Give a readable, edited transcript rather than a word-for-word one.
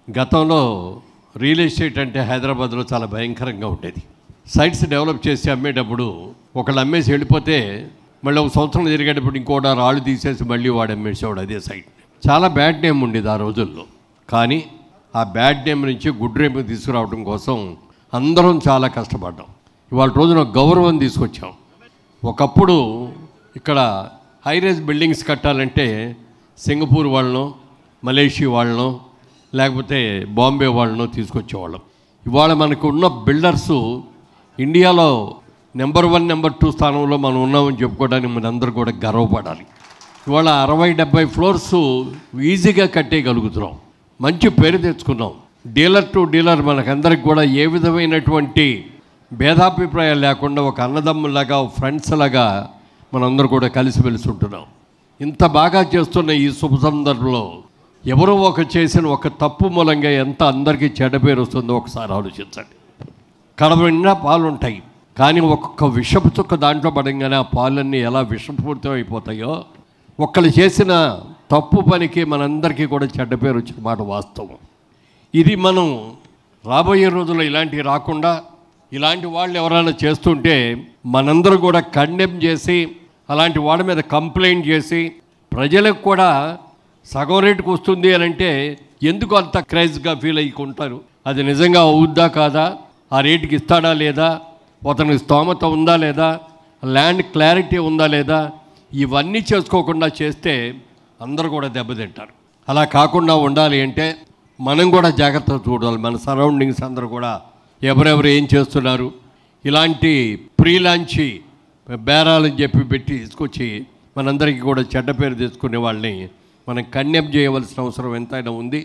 గతంలో real estate అంటే హైదరాబాద్లో చాలా భయంకరంగా ఉండేది. సైట్స్ డెవలప్ చేసి అమ్మేటప్పుడు ఒకళ్ళు అమ్మేసి వెళ్ళిపోతే మళ్ళీ ఒక సంవత్సరం తిరిగేటప్పుడు ఇంకోటి రాళ్ళు తీసేసి మళ్ళీ వాడు అమ్మేసేవాడు అదే సైట్. చాలా బ్యాడ్ నేమ్ ఉండేది ఆ రోజుల్లో. కానీ ఆ బ్యాడ్ నేమ్ నుంచి గుడ్ నేమ్ తీసుకురావడం కోసం అందరం చాలా కష్టపడ్డాం. ఇవాళ రోజున గౌరవం తీసుకొచ్చాం. ఒకప్పుడు ఇక్కడ హైరేజ్ బిల్డింగ్స్ కట్టాలంటే సింగపూర్ వాళ్ళను, మలేషియా వాళ్ళను, లేకపోతే బాంబే వాళ్ళను తీసుకొచ్చేవాళ్ళం. ఇవాళ మనకు ఉన్న బిల్డర్సు ఇండియాలో నెంబర్ 1, నెంబర్ 2 స్థానంలో మనం ఉన్నామని చెప్పుకోవడానికి మనందరూ కూడా గర్వపడాలి. ఇవాళ 60-70 ఫ్లోర్స్ ఈజీగా కట్టేయగలుగుతున్నాం. మంచి పేరు తెచ్చుకున్నాం. డీలర్ టు డీలర్ మనకందరికి కూడా ఏ విధమైనటువంటి భేదాభిప్రాయాలు లేకుండా ఒక అన్నదమ్ములాగా, ఫ్రెండ్స్ లాగా మనందరూ కూడా కలిసిమెలిసి ఉంటున్నాం. ఇంత బాగా చేస్తున్న ఈ శుభ సందర్భంలో ఎవరో చేసిన ఒక తప్పు మూలంగా ఎంత అందరికీ చెడ్డ పేరు వస్తుందో ఒకసారి ఆలోచించండి. కడవ నిండా పాలు ఉంటాయి, కానీ ఒక్కొక్క విషపు చుక్క దాంట్లో పడంగానే ఆ పాలన్నీ ఎలా విషపూరితం అయిపోతాయో, ఒక్కళ్ళు చేసిన తప్పు పనికి మనందరికీ కూడా చెడ్డ పేరు వచ్చిన మాట వాస్తవం. ఇది మనం రాబోయే రోజుల్లో ఇలాంటివి రాకుండా, ఇలాంటి వాళ్ళు ఎవరైనా చేస్తుంటే మనందరూ కూడా కండెమ్ చేసి, అలాంటి వాళ్ళ మీద కంప్లైంట్ చేసి, ప్రజలకు కూడా సగం రేటుకు వస్తుంది అని అంటే ఎందుకు అంత క్రైజ్గా ఫీల్ అయ్యుకుంటారు? అది నిజంగా అవుద్దా కాదా, ఆ రేటుకి ఇస్తాడా లేదా, అతనికి స్తోమత ఉందా లేదా, ల్యాండ్ క్లారిటీ ఉందా లేదా, ఇవన్నీ చేసుకోకుండా చేస్తే అందరూ కూడా దెబ్బతింటారు. అలా కాకుండా ఉండాలి అంటే మనం కూడా జాగ్రత్తగా చూడాలి. మన సరౌండింగ్స్ అందరూ కూడా ఎవరెవరు ఏం చేస్తున్నారు, ఇలాంటి ప్రీ లాంచ్ బేరాలని చెప్పి పెట్టి తీసుకొచ్చి మనందరికీ కూడా చెడ్డ పేరు తెచ్చుకునే వాళ్ళని మనం కన్యెమ్ చేయవలసిన అవసరం ఎంతైనా ఉంది.